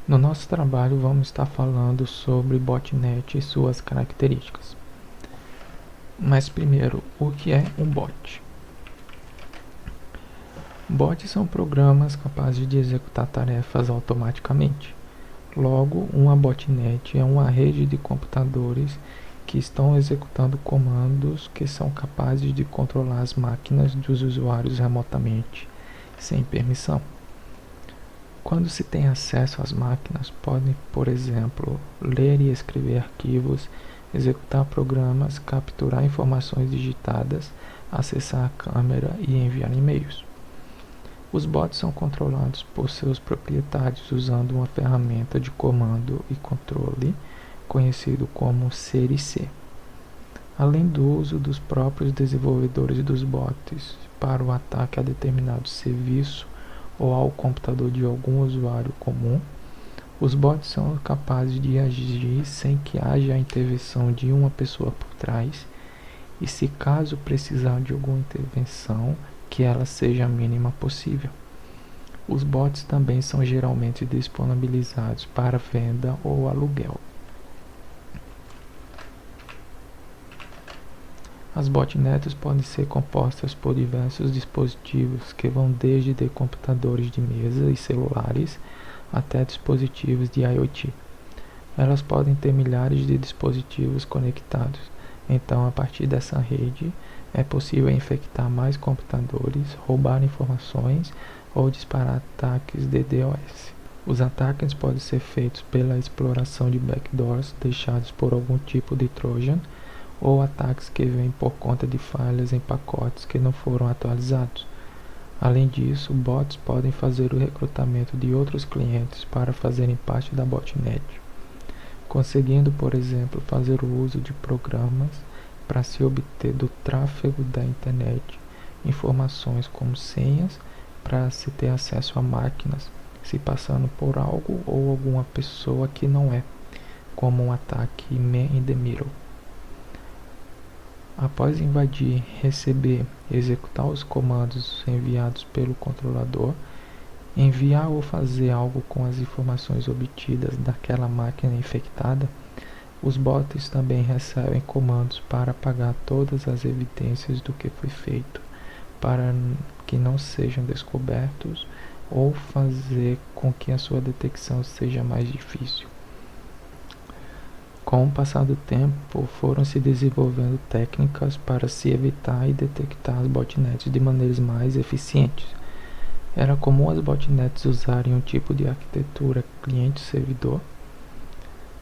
No nosso trabalho vamos estar falando sobre botnet e suas características. Mas primeiro, o que é um bot? Bots são programas capazes de executar tarefas automaticamente. Logo, uma botnet é uma rede de computadores que estão executando comandos que são capazes de controlar as máquinas dos usuários remotamente, sem permissão. Quando se tem acesso às máquinas, podem, por exemplo, ler e escrever arquivos, executar programas, capturar informações digitadas, acessar a câmera e enviar e-mails. Os bots são controlados por seus proprietários usando uma ferramenta de comando e controle conhecido como CRC. Além do uso dos próprios desenvolvedores dos bots para o ataque a determinado serviço ou ao computador de algum usuário comum, os bots são capazes de agir sem que haja a intervenção de uma pessoa por trás e, se caso precisar de alguma intervenção, que ela seja a mínima possível. Os bots também são geralmente disponibilizados para venda ou aluguel. As botnets podem ser compostas por diversos dispositivos que vão desde computadores de mesa e celulares até dispositivos de IoT. Elas podem ter milhares de dispositivos conectados, então a partir dessa rede é possível infectar mais computadores, roubar informações ou disparar ataques de DDoS. Os ataques podem ser feitos pela exploração de backdoors deixados por algum tipo de trojan ou ataques que vêm por conta de falhas em pacotes que não foram atualizados. Além disso, bots podem fazer o recrutamento de outros clientes para fazerem parte da botnet, conseguindo, por exemplo, fazer o uso de programas para se obter do tráfego da internet informações como senhas para se ter acesso a máquinas, se passando por algo ou alguma pessoa que não é, como um ataque man in the middle. Após invadir, receber e executar os comandos enviados pelo controlador, enviar ou fazer algo com as informações obtidas daquela máquina infectada, os bots também recebem comandos para apagar todas as evidências do que foi feito, para que não sejam descobertos ou fazer com que a sua detecção seja mais difícil. Com o passar do tempo, foram se desenvolvendo técnicas para se evitar e detectar as botnets de maneiras mais eficientes. Era comum as botnets usarem um tipo de arquitetura cliente-servidor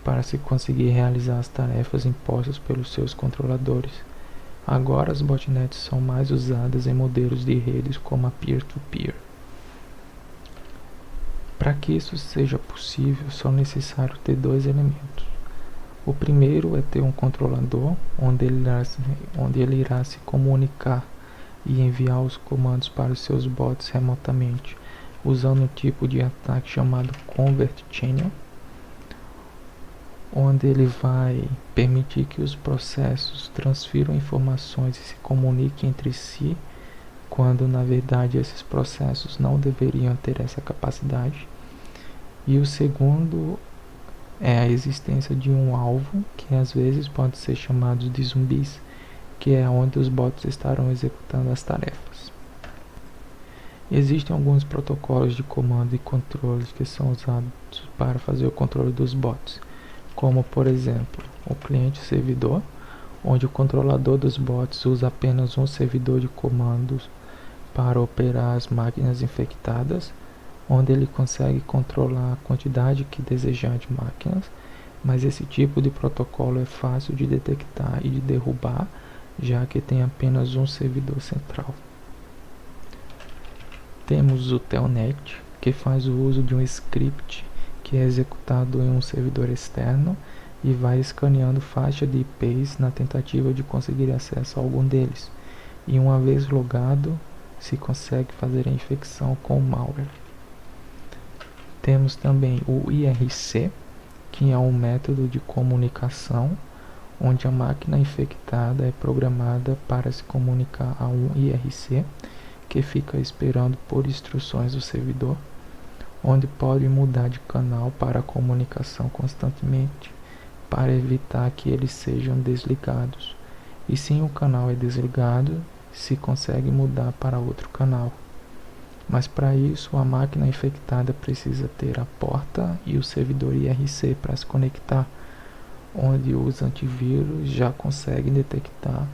para se conseguir realizar as tarefas impostas pelos seus controladores. Agora as botnets são mais usadas em modelos de redes como a peer-to-peer. Para que isso seja possível, só é necessário ter dois elementos. O primeiro é ter um controlador onde ele irá se comunicar e enviar os comandos para os seus bots remotamente, usando um tipo de ataque chamado Covert Channel, onde ele vai permitir que os processos transfiram informações e se comuniquem entre si, quando na verdade esses processos não deveriam ter essa capacidade. E o segundo é a existência de um alvo, que às vezes pode ser chamado de zumbis, que é onde os bots estarão executando as tarefas. Existem alguns protocolos de comando e controle que são usados para fazer o controle dos bots, como por exemplo o cliente-servidor, onde o controlador dos bots usa apenas um servidor de comandos para operar as máquinas infectadas, onde ele consegue controlar a quantidade que desejar de máquinas, mas esse tipo de protocolo é fácil de detectar e de derrubar, já que tem apenas um servidor central. Temos o Telnet, que faz o uso de um script que é executado em um servidor externo e vai escaneando faixa de IPs na tentativa de conseguir acesso a algum deles, e uma vez logado, se consegue fazer a infecção com o malware. Temos também o IRC, que é um método de comunicação onde a máquina infectada é programada para se comunicar a um IRC que fica esperando por instruções do servidor, onde pode mudar de canal para a comunicação constantemente, para evitar que eles sejam desligados. E se um canal é desligado, se consegue mudar para outro canal. Mas para isso, a máquina infectada precisa ter a porta e o servidor IRC para se conectar, onde os antivírus já conseguem detectar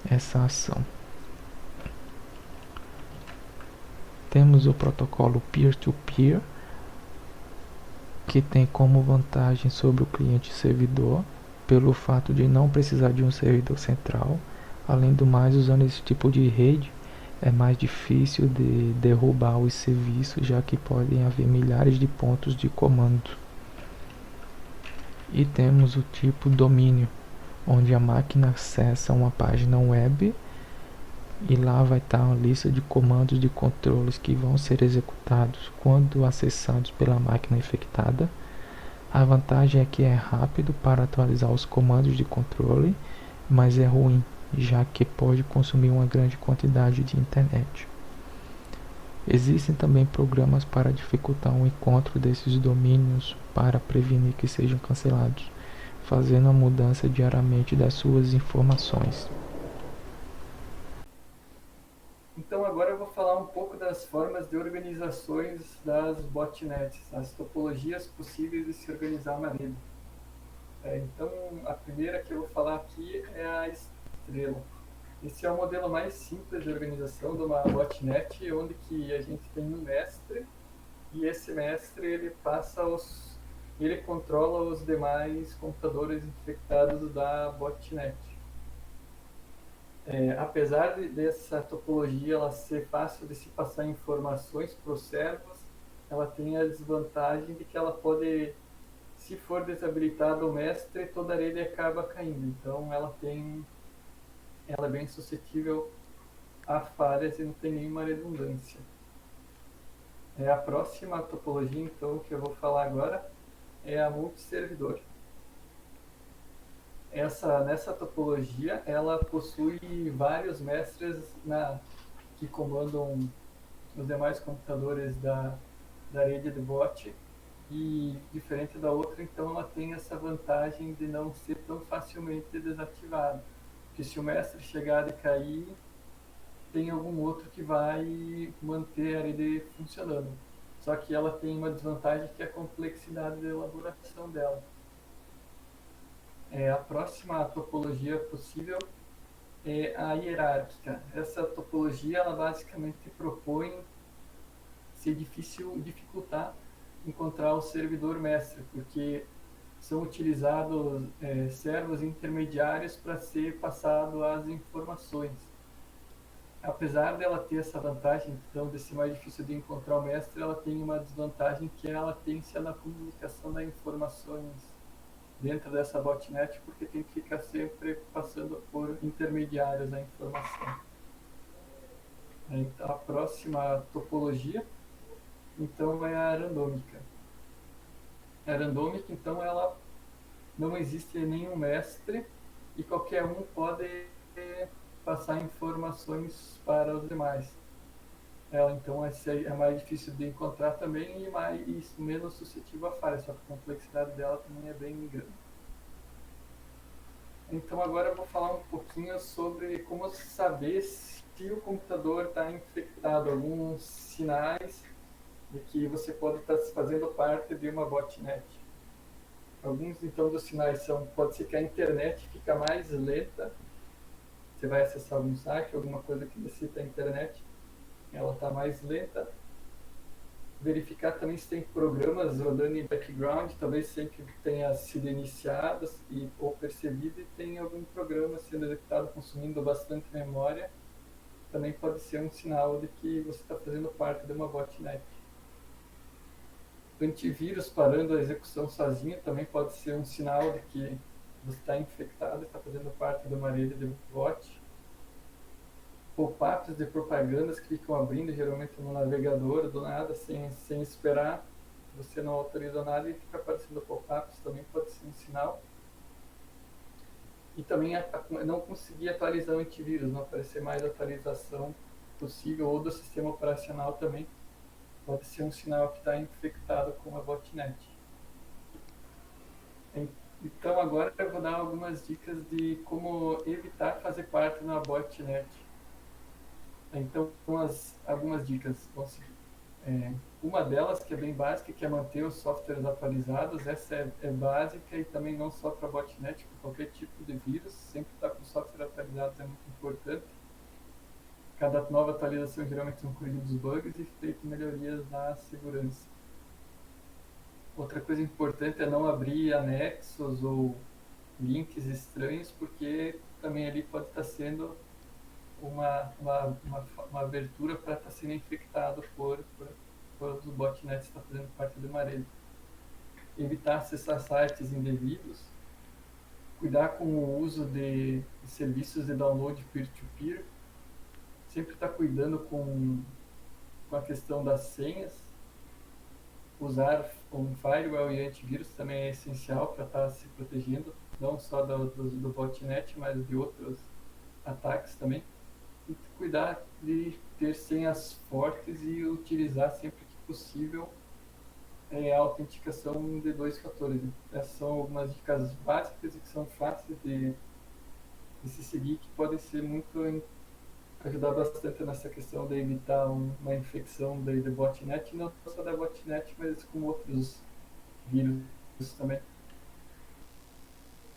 essa ação. Temos o protocolo peer-to-peer, que tem como vantagem sobre o cliente-servidor, pelo fato de não precisar de um servidor central. Além do mais, usando esse tipo de rede, é mais difícil de derrubar os serviços, já que podem haver milhares de pontos de comando. E temos o tipo domínio, onde a máquina acessa uma página web e lá vai estar uma lista de comandos de controles que vão ser executados quando acessados pela máquina infectada. A vantagem é que é rápido para atualizar os comandos de controle, mas é ruim, já que pode consumir uma grande quantidade de internet. Existem também programas para dificultar o encontro desses domínios para prevenir que sejam cancelados, fazendo a mudança diariamente das suas informações. Então agora eu vou falar um pouco das formas de organizações das botnets, as topologias possíveis de se organizar uma rede. Então a primeira que eu vou falar aqui é a estrela. Esse é o modelo mais simples de organização de uma botnet, onde que a gente tem um mestre e esse mestre ele controla os demais computadores infectados da botnet. Apesar dessa topologia ela ser fácil de se passar informações para os servos, ela tem a desvantagem de que ela pode, se for desabilitado o mestre, toda a rede acaba caindo. Então ela é bem suscetível a falhas e não tem nenhuma redundância. A próxima topologia, então, que eu vou falar agora é a multisservidor. Nessa topologia, ela possui vários mestres que comandam os demais computadores da rede de bot, e diferente da outra, então ela tem essa vantagem de não ser tão facilmente desativada, porque se o mestre chegar e cair, tem algum outro que vai manter a rede funcionando. Só que ela tem uma desvantagem que é a complexidade da elaboração dela. A próxima topologia possível é a hierárquica. Essa topologia ela basicamente propõe ser difícil dificultar encontrar o servidor mestre, porque são utilizados servos intermediários para ser passado as informações. Apesar dela ter essa vantagem, então, de ser mais difícil de encontrar o mestre, ela tem uma desvantagem que é a latência na comunicação das informações dentro dessa botnet, porque tem que ficar sempre passando por intermediários a informação. Então, a próxima topologia, então, é a randômica. A randômica, então, ela não existe nenhum mestre e qualquer um pode passar informações para os demais. Ela, então, é mais difícil de encontrar também e menos suscetível a falha, só que a complexidade dela também é bem grande. Então agora eu vou falar um pouquinho sobre como saber se o computador está infectado, alguns sinais de que você pode estar fazendo parte de uma botnet. Alguns então dos sinais pode ser que a internet fica mais lenta, você vai acessar algum site, alguma coisa que necessita a internet, ela está mais lenta. Verificar também se tem programas rodando em background, talvez sempre tenha sido iniciado ou percebido e tem algum programa sendo executado consumindo bastante memória, também pode ser um sinal de que você está fazendo parte de uma botnet. Antivírus parando a execução sozinho também pode ser um sinal de que você está infectado, está fazendo parte de uma rede de bot. Pop-ups de propagandas que ficam abrindo geralmente no navegador do nada, sem esperar, você não autoriza nada e fica aparecendo pop-ups, também pode ser um sinal. E também não conseguir atualizar o antivírus, não aparecer mais atualização possível, ou do sistema operacional também, pode ser um sinal que está infectado com uma botnet. Então agora eu vou dar algumas dicas de como evitar fazer parte de uma botnet. Então algumas dicas vão seguir. Uma delas, que é bem básica, que é manter os softwares atualizados. Essa é básica e também não só para botnet, para qualquer tipo de vírus. Sempre estar com o software atualizado é muito importante. Cada nova atualização geralmente são corrigidos bugs e feito melhorias na segurança. Outra coisa importante é não abrir anexos ou links estranhos, porque também ali pode estar sendo uma abertura para estar sendo infectado por os botnets que estão fazendo parte de uma rede. Evitar acessar sites indevidos, cuidar com o uso de serviços de download peer-to-peer, sempre estar cuidando com a questão das senhas, usar um firewall e antivírus também é essencial para estar se protegendo, não só do botnet, mas de outros ataques também. E cuidar de ter senhas fortes e utilizar sempre que possível a autenticação de dois fatores. Essas são algumas dicas básicas e que são fáceis de se seguir, que podem ser muito ajudar bastante nessa questão de evitar uma infecção de botnet, não só da botnet, mas com outros vírus também.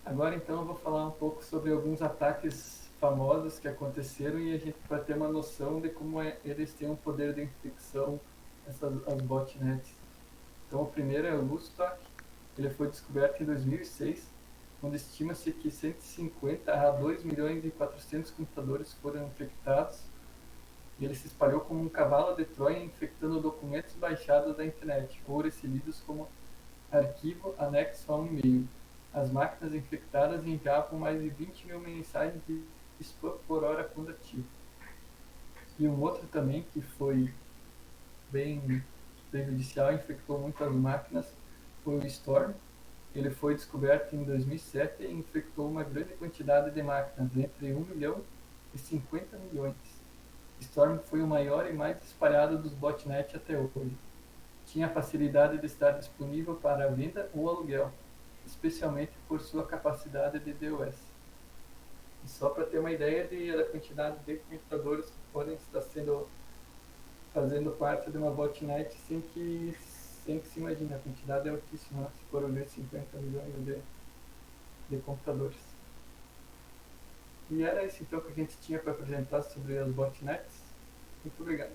Agora então eu vou falar um pouco sobre alguns ataques famosos que aconteceram e a gente vai ter uma noção de como eles têm um poder de infecção, as botnets. Então o primeiro é o Lustak. Ele foi descoberto em 2006, onde estima-se que 150 a 2 milhões e 400 computadores foram infectados, e ele se espalhou como um cavalo de Troia, infectando documentos baixados da internet ou recebidos como arquivo anexo a um e-mail. As máquinas infectadas enviavam mais de 20 mil mensagens de spam por hora quando ativo. E um outro também que foi bem prejudicial, infectou muitas máquinas, foi o Storm. Ele foi descoberto em 2007 e infectou uma grande quantidade de máquinas, entre 1 milhão e 50 milhões. Storm foi o maior e mais espalhado dos botnets até hoje. Tinha a facilidade de estar disponível para venda ou aluguel, especialmente por sua capacidade de DOS. E só para ter uma ideia da quantidade de computadores que podem estar fazendo parte de uma botnet sem que se imagine, a quantidade é altíssima, se for ver 50 milhões de computadores. E era isso então que a gente tinha para apresentar sobre as botnets. Muito obrigado.